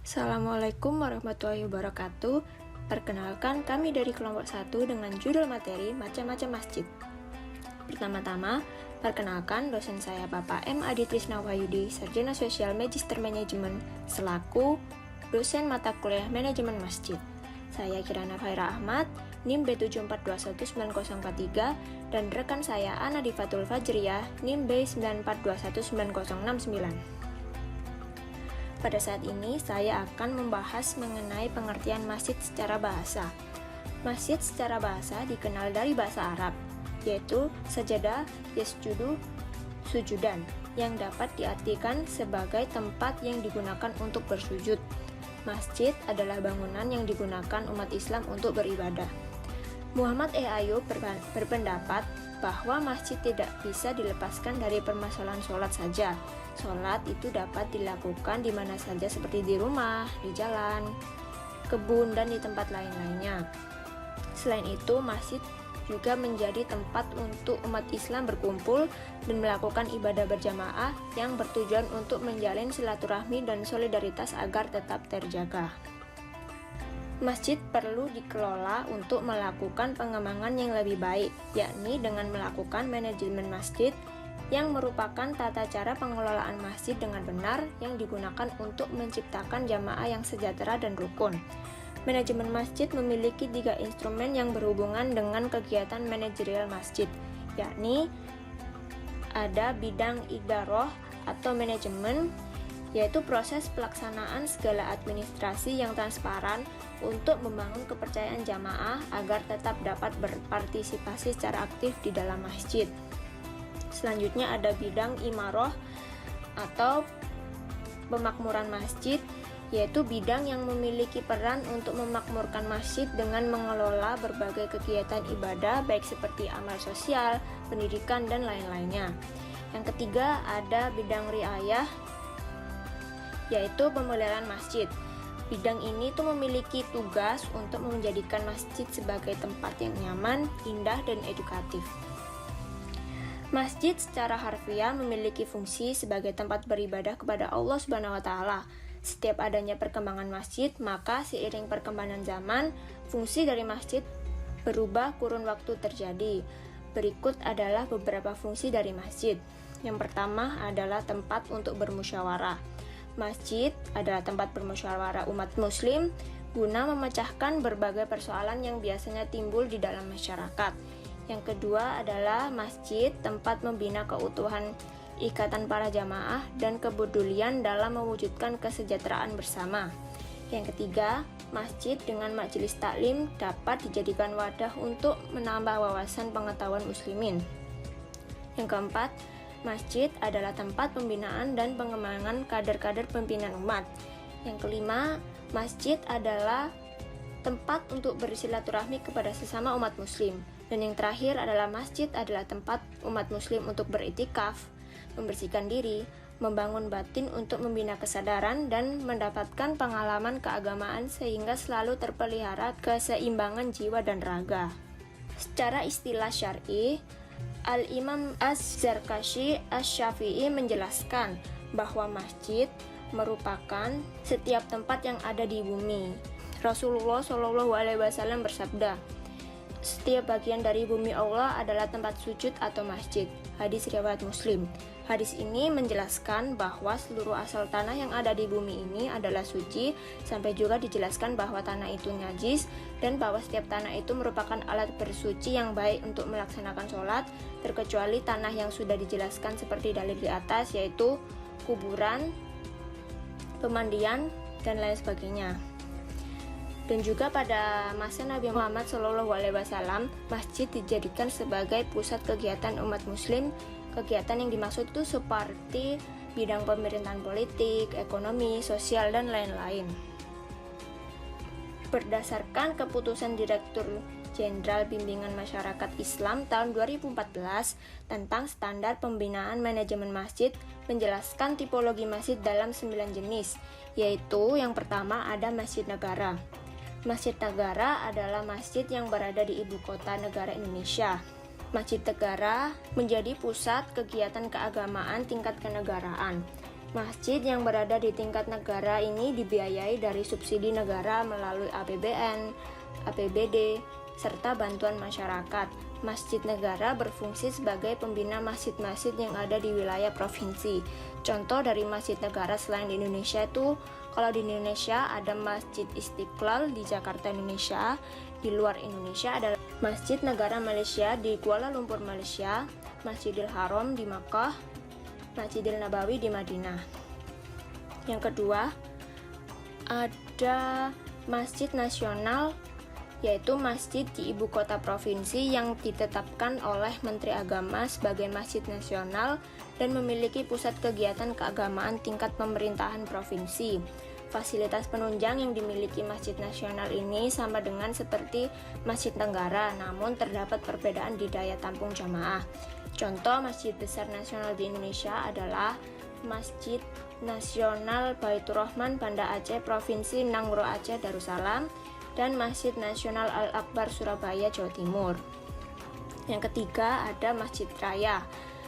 Assalamualaikum warahmatullahi wabarakatuh. Perkenalkan, kami dari kelompok 1 dengan judul materi Macam-macam Masjid. Pertama-tama, perkenalkan dosen saya Bapak M. Adi Trisna Wahyudi, Sarjana Sosial Magister Manajemen, selaku dosen mata kuliah Manajemen Masjid. Saya Kirana Faira Ahmad, NIM B74219043, dan rekan saya Ana Difatul Fajriyah, NIM B94219069. Pada saat ini, saya akan membahas mengenai pengertian masjid secara bahasa. Masjid secara bahasa dikenal dari bahasa Arab, yaitu sajadah, yasjudu, sujudan, yang dapat diartikan sebagai tempat yang digunakan untuk bersujud. Masjid adalah bangunan yang digunakan umat Islam untuk beribadah. Muhammad Ayub berpendapat bahwa masjid tidak bisa dilepaskan dari permasalahan sholat saja. Sholat itu dapat dilakukan di mana saja seperti di rumah, di jalan, kebun, dan di tempat lain-lainnya. Selain itu, masjid juga menjadi tempat untuk umat Islam berkumpul dan melakukan ibadah berjamaah yang bertujuan untuk menjalin silaturahmi dan solidaritas agar tetap terjaga. Masjid perlu dikelola untuk melakukan pengembangan yang lebih baik, yakni dengan melakukan manajemen masjid yang merupakan tata cara pengelolaan masjid dengan benar yang digunakan untuk menciptakan jamaah yang sejahtera dan rukun. Manajemen masjid memiliki 3 instrumen yang berhubungan dengan kegiatan manajerial masjid, yakni ada bidang idaroh atau manajemen, yaitu proses pelaksanaan segala administrasi yang transparan untuk membangun kepercayaan jamaah agar tetap dapat berpartisipasi secara aktif di dalam masjid. Selanjutnya ada bidang imaroh atau pemakmuran masjid, yaitu bidang yang memiliki peran untuk memakmurkan masjid dengan mengelola berbagai kegiatan ibadah baik seperti amal sosial, pendidikan, dan lain-lainnya. Yang ketiga ada bidang riayah, yaitu pemeliharaan masjid. Bidang ini tuh memiliki tugas untuk menjadikan masjid sebagai tempat yang nyaman, indah, dan edukatif. Masjid secara harfiah memiliki fungsi sebagai tempat beribadah kepada Allah Subhanahu wa taala. Setiap adanya perkembangan masjid, maka seiring perkembangan zaman, fungsi dari masjid berubah kurun waktu terjadi. Berikut adalah beberapa fungsi dari masjid. Yang pertama adalah tempat untuk bermusyawarah. Masjid adalah tempat bermusyawarah umat muslim guna memecahkan berbagai persoalan yang biasanya timbul di dalam masyarakat. Yang kedua adalah masjid tempat membina keutuhan ikatan para jamaah dan kepedulian dalam mewujudkan kesejahteraan bersama. Yang ketiga, masjid dengan majelis taklim dapat dijadikan wadah untuk menambah wawasan pengetahuan muslimin. Yang keempat, masjid adalah tempat pembinaan dan pengembangan kader-kader pimpinan umat. Yang kelima, masjid adalah tempat untuk bersilaturahmi kepada sesama umat muslim. Dan yang terakhir adalah masjid adalah tempat umat muslim untuk beriktikaf, membersihkan diri, membangun batin untuk membina kesadaran dan mendapatkan pengalaman keagamaan sehingga selalu terpelihara keseimbangan jiwa dan raga. Secara istilah syar'i, Al-Imam Az-Zarkashi Asy-Syafi'i menjelaskan bahwa masjid merupakan setiap tempat yang ada di bumi. Rasulullah SAW bersabda, "Setiap bagian dari bumi Allah adalah tempat sujud atau masjid." Hadis riwayat Muslim. Hadis ini menjelaskan bahwa seluruh asal tanah yang ada di bumi ini adalah suci, sampai juga dijelaskan bahwa tanah itu najis, dan bahwa setiap tanah itu merupakan alat bersuci yang baik untuk melaksanakan sholat, terkecuali tanah yang sudah dijelaskan seperti dalil di atas, yaitu kuburan, pemandian, dan lain sebagainya. Dan juga pada masa Nabi Muhammad SAW, masjid dijadikan sebagai pusat kegiatan umat muslim. Kegiatan yang dimaksud itu seperti bidang pemerintahan politik, ekonomi, sosial, dan lain-lain. Berdasarkan keputusan Direktur Jenderal Bimbingan Masyarakat Islam tahun 2014 tentang standar pembinaan manajemen masjid, menjelaskan tipologi masjid dalam 9 jenis, yaitu yang pertama ada masjid negara. Masjid negara adalah masjid yang berada di ibu kota negara Indonesia. Masjid negara menjadi pusat kegiatan keagamaan tingkat kenegaraan. Masjid yang berada di tingkat negara ini dibiayai dari subsidi negara melalui APBN, APBD, serta bantuan masyarakat. Masjid negara berfungsi sebagai pembina masjid-masjid yang ada di wilayah provinsi. Contoh dari masjid negara selain di Indonesia itu, kalau di Indonesia ada Masjid Istiqlal di Jakarta, Indonesia. Di luar Indonesia ada Masjid Negara Malaysia di Kuala Lumpur, Malaysia, Masjidil Haram di Makkah, Masjidil Nabawi di Madinah. Yang kedua, ada Masjid Nasional, yaitu masjid di ibu kota provinsi yang ditetapkan oleh Menteri Agama sebagai masjid nasional dan memiliki pusat kegiatan keagamaan tingkat pemerintahan provinsi. Fasilitas penunjang yang dimiliki Masjid Nasional ini sama dengan seperti Masjid Negara, namun terdapat perbedaan di daya tampung jamaah. Contoh masjid besar nasional di Indonesia adalah Masjid Nasional Baitur Rahman Banda Aceh Provinsi Nangro Aceh Darussalam dan Masjid Nasional Al-Akbar Surabaya Jawa Timur. Yang ketiga ada Masjid Raya.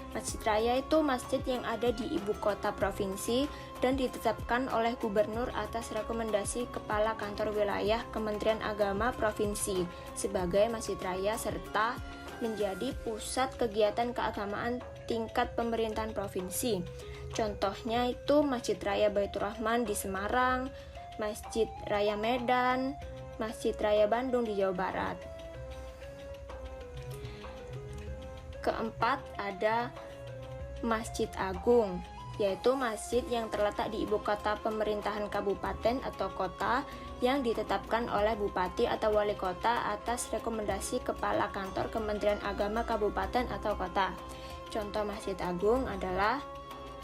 Masjid Raya itu masjid yang ada di ibu kota provinsi dan ditetapkan oleh gubernur atas rekomendasi Kepala Kantor Wilayah Kementerian Agama Provinsi sebagai Masjid Raya serta menjadi pusat kegiatan keagamaan tingkat pemerintahan provinsi. Contohnya itu Masjid Raya Baitur Rahman di Semarang, Masjid Raya Medan, Masjid Raya Bandung di Jawa Barat. Keempat ada Masjid Agung, yaitu masjid yang terletak di ibu kota pemerintahan kabupaten atau kota yang ditetapkan oleh bupati atau wali kota atas rekomendasi Kepala Kantor Kementerian Agama kabupaten atau kota. Contoh Masjid Agung adalah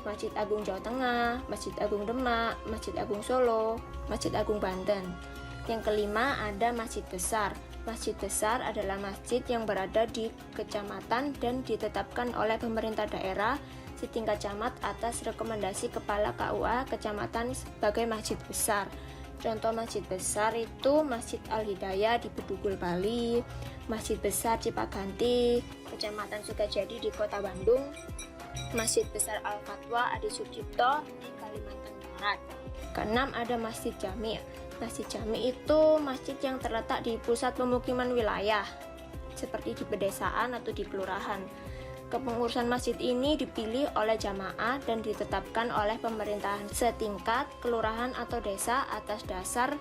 Masjid Agung Jawa Tengah, Masjid Agung Demak, Masjid Agung Solo, Masjid Agung Banten. Yang kelima ada Masjid Besar. Masjid besar adalah masjid yang berada di kecamatan dan ditetapkan oleh pemerintah daerah setingkat camat atas rekomendasi Kepala KUA kecamatan sebagai masjid besar. Contoh masjid besar itu Masjid Al-Hidayah di Bedugul, Bali, Masjid Besar Cipaganti, Kecamatan Sukajadi di Kota Bandung, Masjid Besar Al-Fatwa Adi Sucipto di Kalimantan Barat. Keenam ada Masjid Jami'. Masjid Jami' itu masjid yang terletak di pusat pemukiman wilayah, seperti di pedesaan atau di kelurahan. Kepengurusan masjid ini dipilih oleh jamaah dan ditetapkan oleh pemerintahan setingkat kelurahan atau desa atas dasar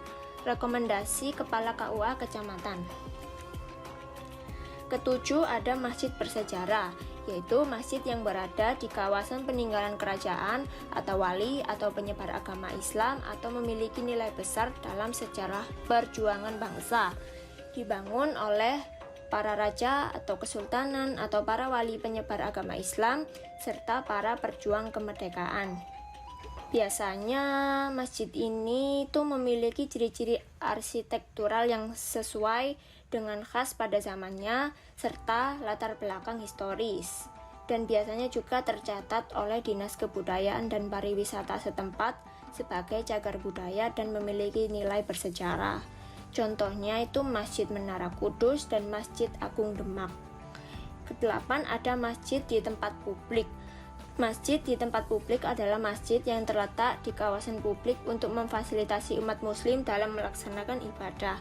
rekomendasi Kepala KUA kecamatan. Ketujuh ada Masjid Bersejarah, yaitu masjid yang berada di kawasan peninggalan kerajaan atau wali atau penyebar agama Islam atau memiliki nilai besar dalam sejarah perjuangan bangsa. Dibangun oleh para raja atau kesultanan atau para wali penyebar agama Islam serta para perjuang kemerdekaan. Biasanya masjid ini tuh memiliki ciri-ciri arsitektural yang sesuai dengan khas pada zamannya serta latar belakang historis, dan biasanya juga tercatat oleh Dinas Kebudayaan dan Pariwisata setempat sebagai cagar budaya dan memiliki nilai bersejarah. Contohnya itu Masjid Menara Kudus dan Masjid Agung Demak. Kedelapan ada masjid di tempat publik. Masjid di tempat publik adalah masjid yang terletak di kawasan publik untuk memfasilitasi umat muslim dalam melaksanakan ibadah.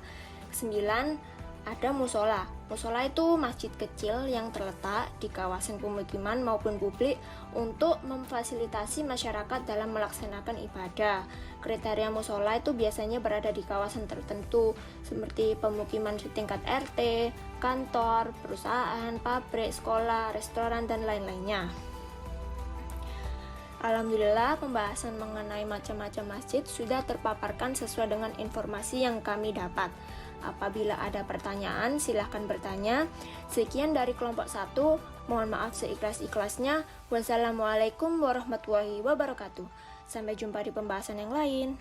Kesembilan, ada musola. Musola itu masjid kecil yang terletak di kawasan pemukiman maupun publik untuk memfasilitasi masyarakat dalam melaksanakan ibadah. Kriteria musola itu biasanya berada di kawasan tertentu seperti pemukiman setingkat RT, kantor, perusahaan, pabrik, sekolah, restoran, dan lain-lainnya. Alhamdulillah, pembahasan mengenai macam-macam masjid sudah terpaparkan sesuai dengan informasi yang kami dapat. Apabila ada pertanyaan, silahkan bertanya. Sekian dari kelompok 1. Mohon maaf seikhlas-ikhlasnya. Wassalamualaikum warahmatullahi wabarakatuh. Sampai jumpa di pembahasan yang lain.